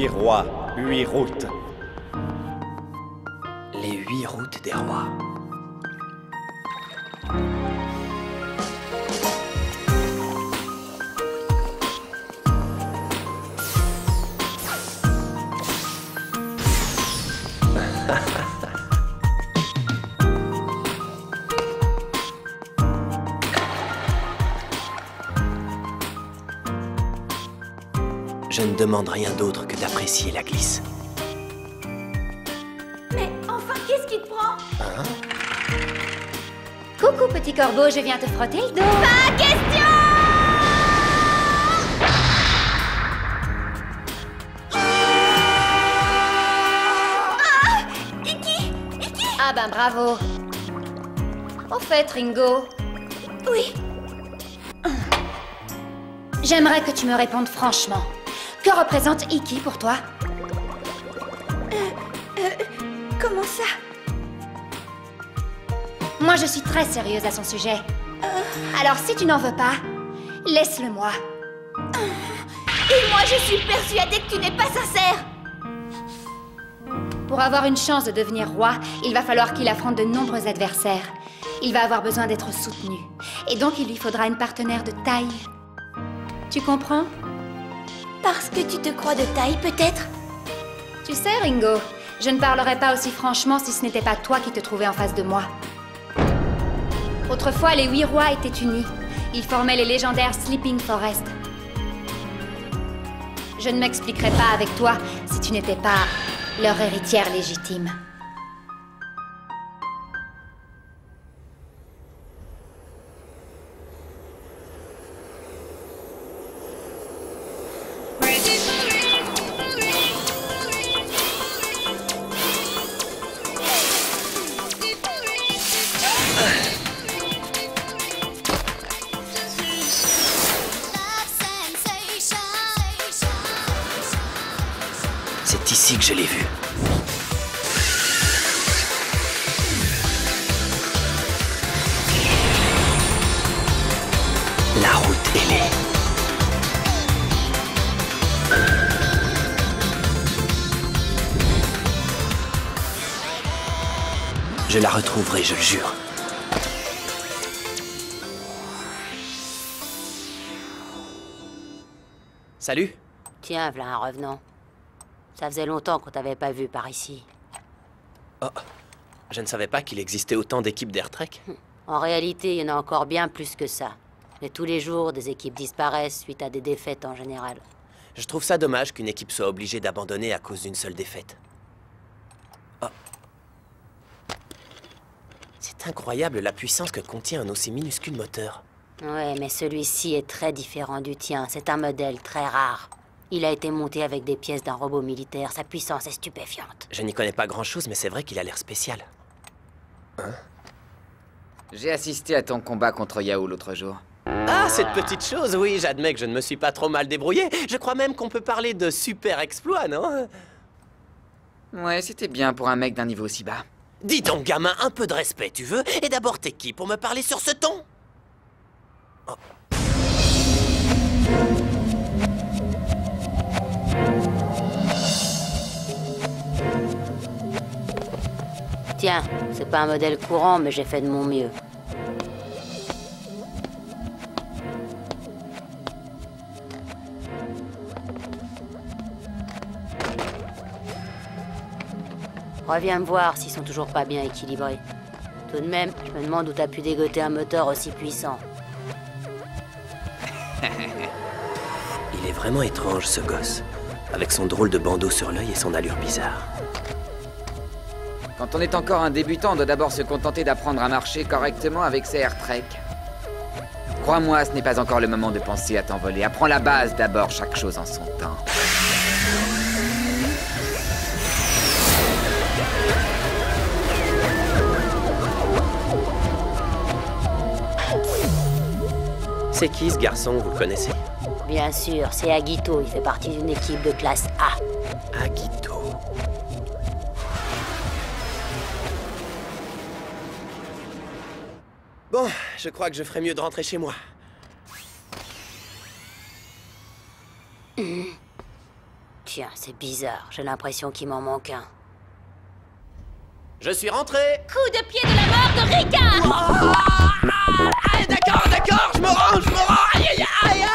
8 rois, 8 routes. Les 8 routes des rois. Je ne demande rien d'autre que d'apprécier la glisse. Mais enfin, qu'est-ce qui te prend? Hein? Coucou, petit corbeau, je viens te frotter le dos. Pas question! Iki! Iki! Ah ben bravo. Au fait, Ringo. Oui. J'aimerais que tu me répondes franchement. Que représente Iki pour toi? Comment ça? Moi, je suis très sérieuse à son sujet. Alors, si tu n'en veux pas, laisse-le moi. Et moi, je suis persuadée que tu n'es pas sincère. Pour avoir une chance de devenir roi, il va falloir qu'il affronte de nombreux adversaires. Il va avoir besoin d'être soutenu. Et donc, il lui faudra une partenaire de taille. Tu comprends? Parce que tu te crois de taille, peut-être? Tu sais, Ringo, je ne parlerais pas aussi franchement si ce n'était pas toi qui te trouvais en face de moi. Autrefois, les 8 rois étaient unis. Ils formaient les légendaires Sleeping Forest. Je ne m'expliquerais pas avec toi si tu n'étais pas leur héritière légitime. C'est ici que je l'ai vu. La route ailée. Je la retrouverai, je le jure. Salut. Tiens, v'là un revenant. Ça faisait longtemps qu'on t'avait pas vu par ici. Oh, je ne savais pas qu'il existait autant d'équipes d'Air Trek. En réalité, il y en a encore bien plus que ça. Mais tous les jours, des équipes disparaissent suite à des défaites en général. Je trouve ça dommage qu'une équipe soit obligée d'abandonner à cause d'une seule défaite. Oh. C'est incroyable la puissance que contient un aussi minuscule moteur. Ouais, mais celui-ci est très différent du tien. C'est un modèle très rare. Il a été monté avec des pièces d'un robot militaire. Sa puissance est stupéfiante. Je n'y connais pas grand-chose, mais c'est vrai qu'il a l'air spécial. Hein? J'ai assisté à ton combat contre Yao l'autre jour. Ah, cette petite chose, oui, j'admets que je ne me suis pas trop mal débrouillé. Je crois même qu'on peut parler de super exploit, non? Ouais, c'était bien pour un mec d'un niveau si bas. Dis donc, gamin, un peu de respect, tu veux? Et d'abord, t'es qui pour me parler sur ce ton? Oh. Tiens, c'est pas un modèle courant, mais j'ai fait de mon mieux. Reviens me voir s'ils sont toujours pas bien équilibrés. Tout de même, je me demande où t'as pu dégoter un moteur aussi puissant. Il est vraiment étrange, ce gosse. Avec son drôle de bandeau sur l'œil et son allure bizarre. Quand on est encore un débutant, on doit d'abord se contenter d'apprendre à marcher correctement avec ses Air Trek. Crois-moi, ce n'est pas encore le moment de penser à t'envoler. Apprends la base d'abord, chaque chose en son temps. C'est qui ce garçon, vous le connaissez? Bien sûr, c'est Agito, il fait partie d'une équipe de classe A. Agito. Bon, je crois que je ferais mieux de rentrer chez moi. chien, c'est bizarre. J'ai l'impression qu'il m'en manque un. Je suis rentré. Coup de pied de la mort de Rika! D'accord, je me rends. Aïe, aïe, aïe.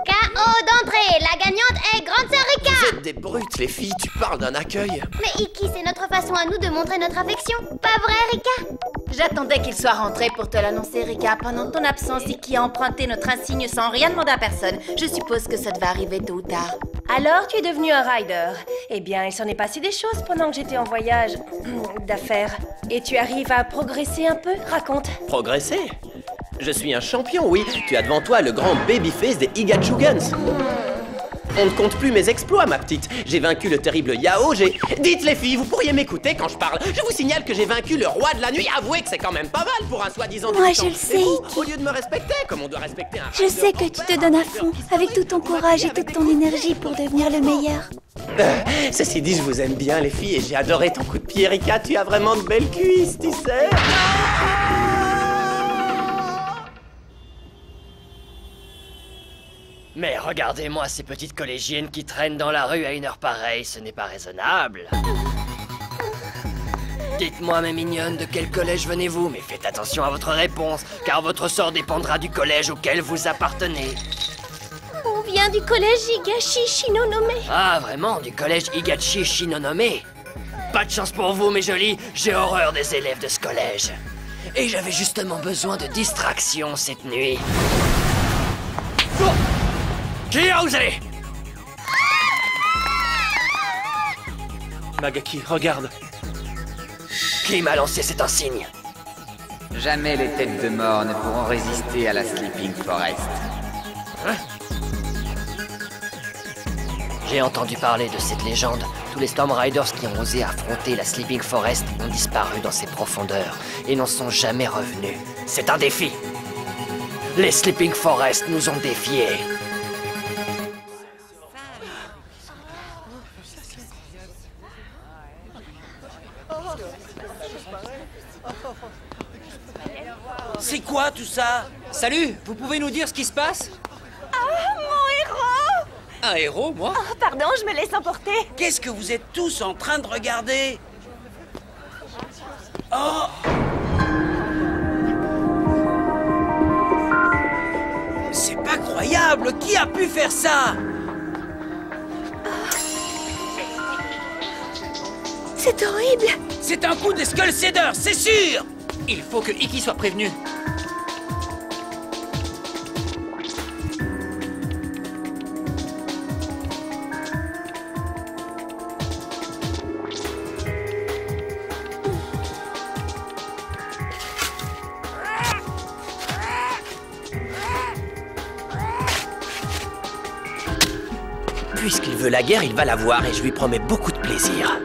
KO d'entrée, la gagnante est Grande Sœur Rika. Vous êtes des brutes, les filles, tu parles d'un accueil. Mais Iki, c'est notre façon à nous de montrer notre affection. Pas vrai, Rika? J'attendais qu'il soit rentré pour te l'annoncer, Rika. Pendant ton absence, Iki a emprunté notre insigne sans rien demander à personne. Je suppose que ça devait arriver tôt ou tard. Alors, tu es devenu un rider. Eh bien, il s'en est passé des choses pendant que j'étais en voyage d'affaires. Et tu arrives à progresser un peu? Raconte. Progresser? Je suis un champion, oui. Tu as devant toi le grand babyface des Igachugans. On ne compte plus mes exploits, ma petite. J'ai vaincu le terrible Yao, Dites les filles, vous pourriez m'écouter quand je parle. Je vous signale que j'ai vaincu le roi de la nuit. Avouez que c'est quand même pas mal pour un soi-disant Moi, débutant. je le sais, Et vous, Iki. au lieu de me respecter, comme on doit respecter un... Je sais que tu te donnes à fond, avec tout ton courage et toute ton énergie pour devenir le meilleur. Ceci dit, je vous aime bien, les filles, et j'ai adoré ton coup de pied, Rika. Tu as vraiment de belles cuisses, tu sais. Mais regardez-moi ces petites collégiennes qui traînent dans la rue à une heure pareille, ce n'est pas raisonnable. Dites-moi, mes mignonnes, de quel collège venez-vous? Mais faites attention à votre réponse, car votre sort dépendra du collège auquel vous appartenez. On vient du collège Higashi Shinonome. Ah, vraiment? Du collège Higashi Shinonome? Pas de chance pour vous, mes jolies, j'ai horreur des élèves de ce collège. Et j'avais justement besoin de distraction cette nuit. Oh! Qui a osé? Magaki, regarde. Qui m'a lancé cet insigne? Jamais les têtes de mort ne pourront résister à la Sleeping Forest. Hein? J'ai entendu parler de cette légende. Tous les Storm Riders qui ont osé affronter la Sleeping Forest ont disparu dans ses profondeurs et n'en sont jamais revenus. C'est un défi. Les Sleeping Forest nous ont défiés. C'est quoi tout ça? Salut, vous pouvez nous dire ce qui se passe? Ah, mon héros! Un héros, moi? Oh, pardon, je me laisse emporter. Qu'est-ce que vous êtes tous en train de regarder? Oh! C'est pas croyable! Qui a pu faire ça? C'est horrible! C'est un coup des Skull Cedars, c'est sûr! Il faut que Iki soit prévenu. Puisqu'il veut la guerre, il va l'avoir et je lui promets beaucoup de plaisir.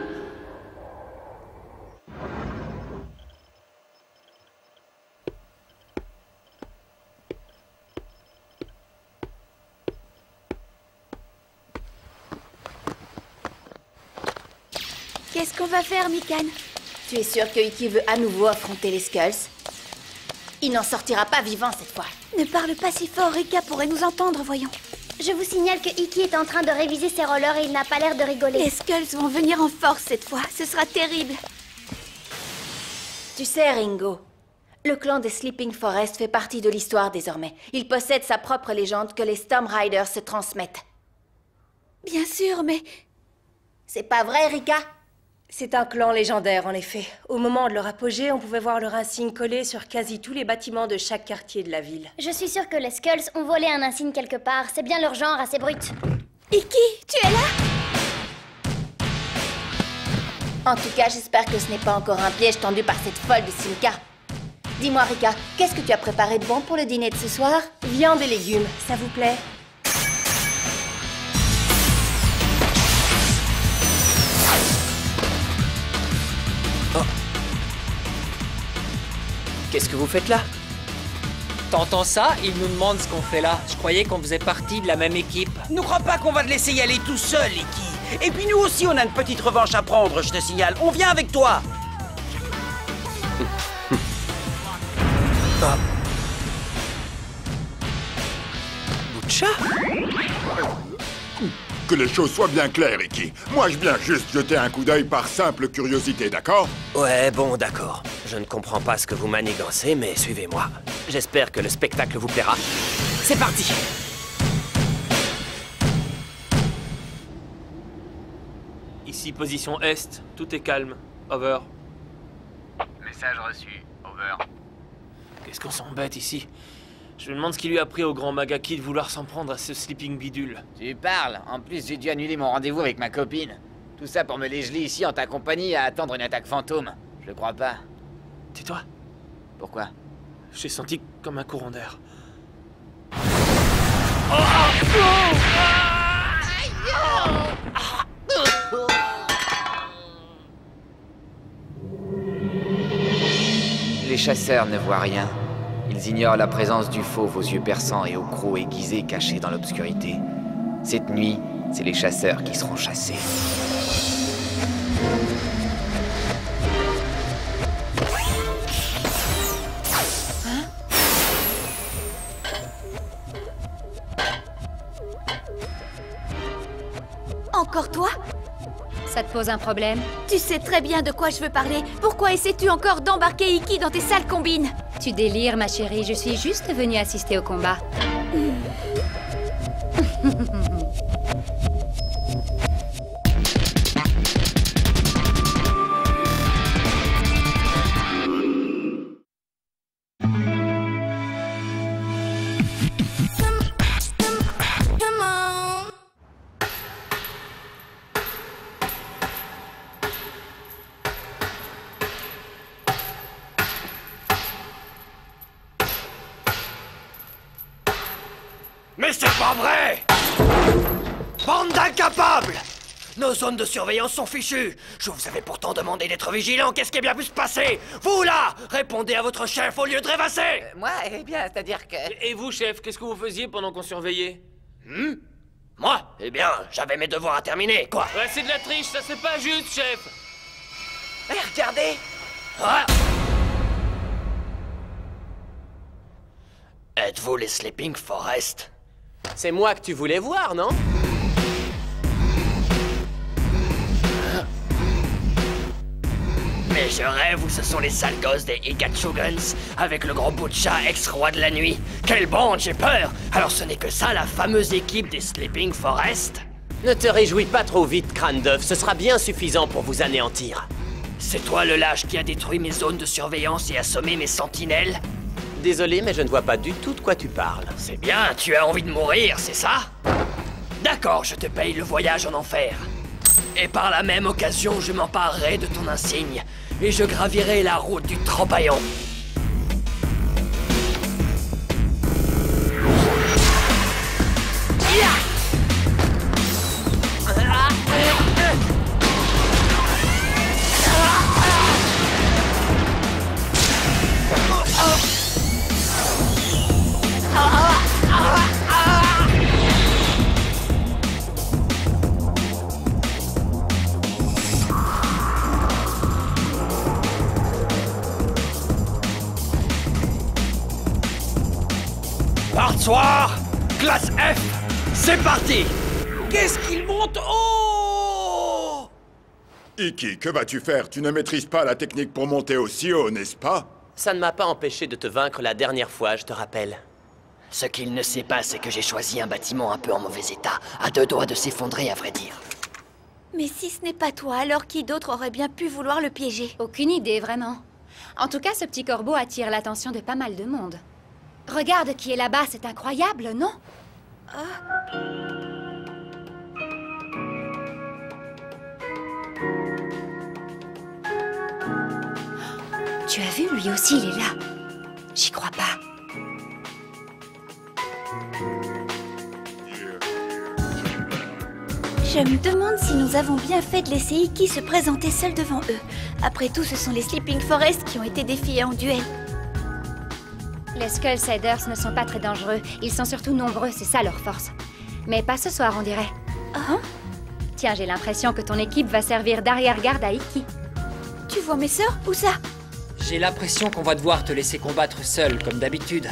Qu'est-ce qu'on va faire, Mikan? Tu es sûr que Iki veut à nouveau affronter les Skulls? Il n'en sortira pas vivant cette fois. Ne parle pas si fort, Rika pourrait nous entendre, voyons. Je vous signale que Iki est en train de réviser ses rollers et il n'a pas l'air de rigoler. Les Skulls vont venir en force cette fois, ce sera terrible. Tu sais, Ringo, le clan des Sleeping Forest fait partie de l'histoire désormais. Il possède sa propre légende que les Storm Riders se transmettent. Bien sûr, mais... C'est pas vrai, Rika? C'est un clan légendaire, en effet. Au moment de leur apogée, on pouvait voir leur insigne collé sur quasi tous les bâtiments de chaque quartier de la ville. Je suis sûre que les Skulls ont volé un insigne quelque part. C'est bien leur genre assez brut. Iki, tu es là? En tout cas, j'espère que ce n'est pas encore un piège tendu par cette folle de Simka. Dis-moi, Rika, qu'est-ce que tu as préparé de bon pour le dîner de ce soir? Viande et légumes, ça vous plaît? Qu'est-ce que vous faites là? T'entends ça? Il nous demande ce qu'on fait là. Je croyais qu'on faisait partie de la même équipe. Ne crois pas qu'on va te laisser y aller tout seul, Iki. Et puis nous aussi, on a une petite revanche à prendre, je te signale. On vient avec toi. Butcha? Que les choses soient bien claires, Iki. Moi, je viens juste jeter un coup d'œil par simple curiosité, d'accord? Ouais, bon, d'accord. Je ne comprends pas ce que vous manigancez, mais suivez-moi. J'espère que le spectacle vous plaira. C'est parti! Ici, position Est. Tout est calme. Over. Message reçu. Over. Qu'est-ce qu'on s'embête ici? Je me demande ce qui lui a pris au grand Magaki de vouloir s'en prendre à ce sleeping bidule. Tu parles. En plus, j'ai dû annuler mon rendez-vous avec ma copine. Tout ça pour me les geler ici en ta compagnie à attendre une attaque fantôme. Je le crois pas. Tais-toi. Pourquoi? J'ai senti comme un courant d'air. Les chasseurs ne voient rien. Ils ignorent la présence du fauve aux yeux perçants et au croc aiguisé caché dans l'obscurité. Cette nuit, c'est les chasseurs qui seront chassés. Encore toi? Ça te pose un problème? Tu sais très bien de quoi je veux parler. Pourquoi essaies-tu encore d'embarquer Iki dans tes sales combines? Tu délires, ma chérie. Je suis juste venue assister au combat. Mais c'est pas vrai! Bande d'incapables! Nos zones de surveillance sont fichues! Je vous avais pourtant demandé d'être vigilants, qu'est-ce qui a bien pu se passer? Vous là! Répondez à votre chef au lieu de rêvasser! Moi, eh bien, c'est-à-dire que... Et vous, chef, qu'est-ce que vous faisiez pendant qu'on surveillait? Moi? Eh bien, j'avais mes devoirs à terminer, quoi! Ouais, c'est de la triche, ça c'est pas juste, chef! Regardez! Ah. Êtes-vous les Sleeping Forest? C'est moi que tu voulais voir, non? Mais je rêve où ce sont les sales gosses des Igachugans, avec le gros bout de chat ex-roi de la nuit. Quelle bande, j'ai peur! Alors ce n'est que ça, la fameuse équipe des Sleeping Forest? Ne te réjouis pas trop vite, crâne d'œuf. Ce sera bien suffisant pour vous anéantir. C'est toi le lâche qui a détruit mes zones de surveillance et assommé mes sentinelles? Désolé, mais je ne vois pas du tout de quoi tu parles. C'est bien, tu as envie de mourir, c'est ça? D'accord, je te paye le voyage en enfer. Et par la même occasion, je m'emparerai de ton insigne, et je gravirai la route du Tropaillon. Soir, classe F, c'est parti! Qu'est-ce qu'il monte? Oh! Iki, que vas-tu faire? Tu ne maîtrises pas la technique pour monter aussi haut, n'est-ce pas? Ça ne m'a pas empêché de te vaincre la dernière fois, je te rappelle. Ce qu'il ne sait pas, c'est que j'ai choisi un bâtiment un peu en mauvais état, à deux doigts de s'effondrer, à vrai dire. Mais si ce n'est pas toi, alors qui d'autre aurait bien pu vouloir le piéger? Aucune idée, vraiment. En tout cas, ce petit corbeau attire l'attention de pas mal de monde. Regarde qui est là-bas, c'est incroyable, non? Tu as vu, lui aussi, il est là. J'y crois pas. Je me demande si nous avons bien fait de laisser Iki se présenter seul devant eux. Après tout, ce sont les Sleeping Forest qui ont été défiés en duel. Les Skullsiders ne sont pas très dangereux. Ils sont surtout nombreux, c'est ça leur force. Mais pas ce soir, on dirait. Hein? Tiens, j'ai l'impression que ton équipe va servir d'arrière-garde à Iki. Tu vois mes sœurs? Où ça? J'ai l'impression qu'on va devoir te laisser combattre seul, comme d'habitude.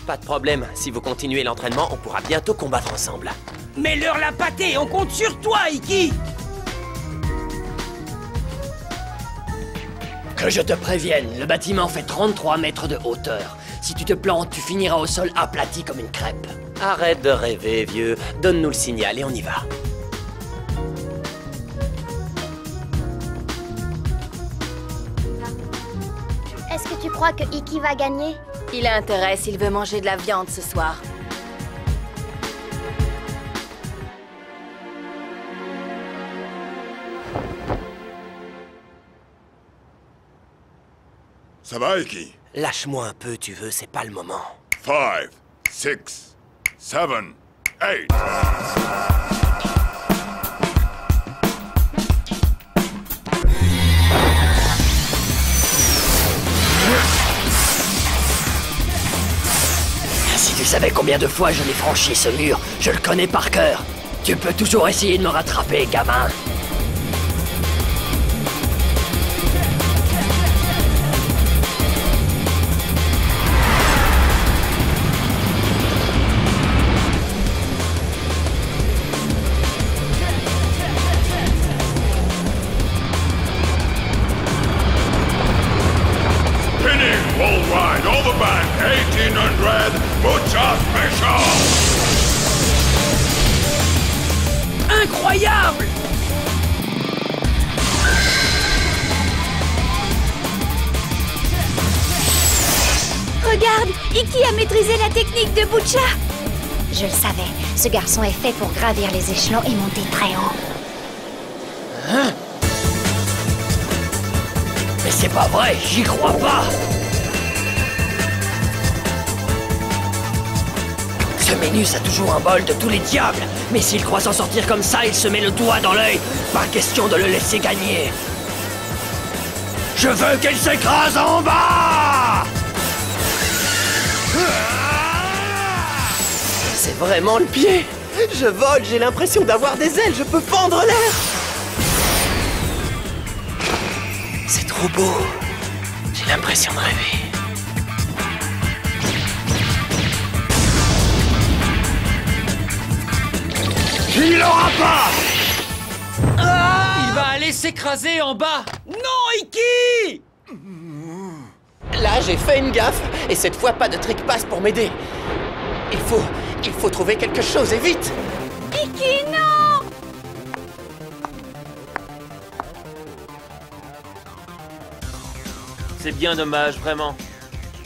Pas de problème, si vous continuez l'entraînement, on pourra bientôt combattre ensemble. Mets-leur la pâtée, on compte sur toi, Iki! Que je te prévienne, le bâtiment fait 33 mètres de hauteur. Si tu te plantes, tu finiras au sol aplati comme une crêpe. Arrête de rêver, vieux. Donne-nous le signal et on y va. Est-ce que tu crois que Iki va gagner? Il a intérêt s'il veut manger de la viande ce soir. Ça va, Iki? Lâche-moi un peu, tu veux, c'est pas le moment. 5, 6, 7, 8. Si tu savais combien de fois je l'ai franchi ce mur, je le connais par cœur. Tu peux toujours essayer de me rattraper, gamin. Worldwide, all the back, 1800, Butcher Special! Incroyable! Regarde, Iki a maîtrisé la technique de Butcha. Je le savais, ce garçon est fait pour gravir les échelons et monter très haut. Hein? Mais c'est pas vrai, j'y crois pas! Ce Ménus a toujours un bol de tous les diables, mais s'il croit s'en sortir comme ça, il se met le doigt dans l'œil. Pas question de le laisser gagner. Je veux qu'elle s'écrase en bas! C'est vraiment le pied. Je vole, j'ai l'impression d'avoir des ailes, je peux fendre l'air. C'est trop beau. J'ai l'impression de rêver. Il l'aura pas! Il va aller s'écraser en bas! Non, Iki! Là, j'ai fait une gaffe, et cette fois, pas de trick pass pour m'aider. Il faut trouver quelque chose, et vite! Iki, non! C'est bien dommage, vraiment.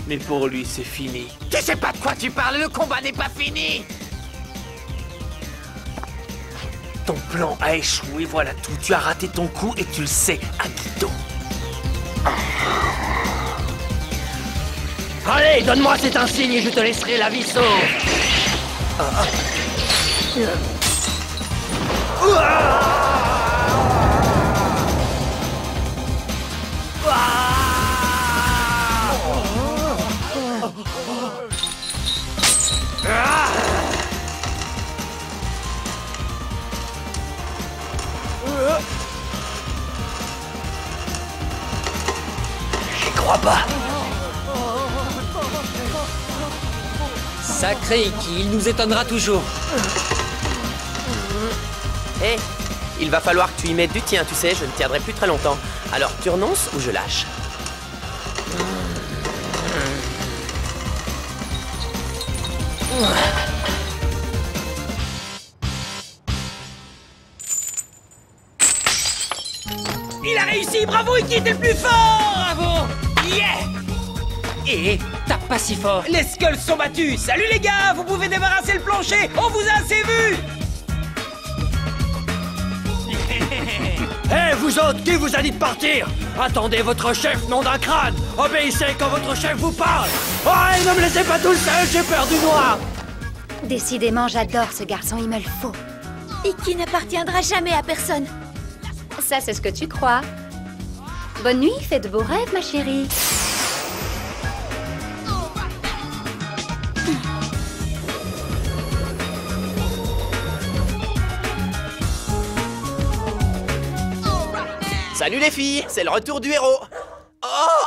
Mais pour lui, c'est fini. Tu sais pas de quoi tu parles, le combat n'est pas fini! Ton plan a échoué, voilà tout. Tu as raté ton coup et tu le sais, Agito. Allez, donne-moi cet insigne et je te laisserai la vie sauve. J'y crois pas. Sacré Iki, il nous étonnera toujours. Hé, il va falloir que tu y mettes du tien, tu sais, je ne tiendrai plus très longtemps. Alors, tu renonces ou je lâche? Il a réussi, bravo Iki, t'es le plus fort! Bravo! Yeah! Et tape pas si fort. Les skulls sont battus. Salut les gars, vous pouvez débarrasser le plancher. On vous a assez vu. Hé, vous autres, qui vous a dit de partir? Attendez votre chef, nom d'un crâne. Obéissez quand votre chef vous parle. Oh, et ne me laissez pas tout seul, j'ai peur du noir. Décidément, j'adore ce garçon, il me le faut. Iki n'appartiendra jamais à personne. Ça, c'est ce que tu crois. Bonne nuit, fais de beaux rêves, ma chérie. Salut les filles, c'est le retour du héros. Oh.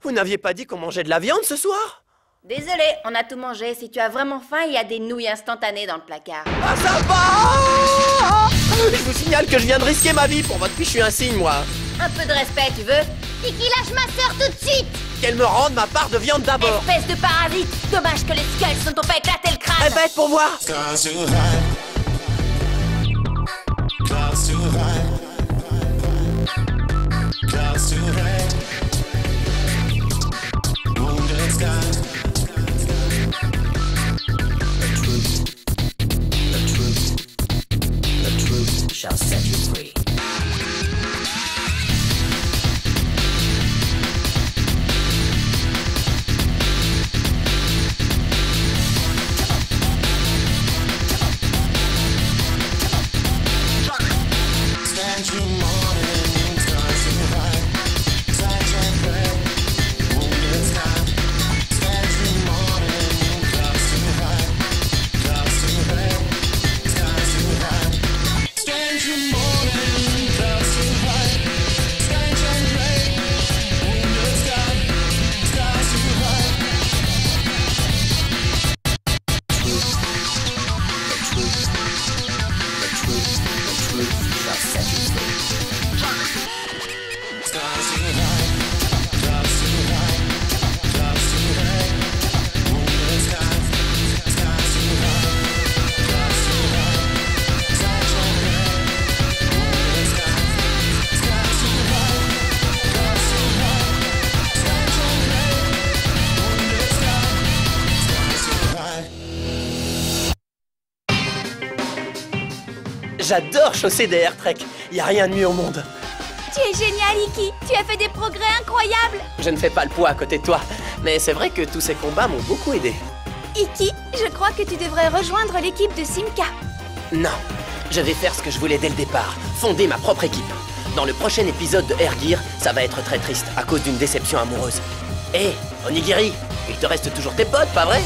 Vous n'aviez pas dit qu'on mangeait de la viande ce soir? Désolé, on a tout mangé. Si tu as vraiment faim, il y a des nouilles instantanées dans le placard. Ah, ça va! Je vous signale que je viens de risquer ma vie pour votre fille, je suis un signe, moi. Un peu de respect, tu veux? Kiki, lâche ma sœur tout de suite! Qu'elle me rende ma part de viande d'abord. Espèce de parasite! Dommage que les skulls ne t'ont pas éclaté le crâne! Eh ben, pour voir. Shall set you free. J'adore chausser des air trek. Y a rien de mieux au monde. Tu es génial, Iki. Tu as fait des progrès incroyables. Je ne fais pas le poids à côté de toi, mais c'est vrai que tous ces combats m'ont beaucoup aidé. Iki, je crois que tu devrais rejoindre l'équipe de Simka. Non, je vais faire ce que je voulais dès le départ, fonder ma propre équipe. Dans le prochain épisode de Air Gear, ça va être très triste à cause d'une déception amoureuse. Hé, Onigiri, il te reste toujours tes potes, pas vrai?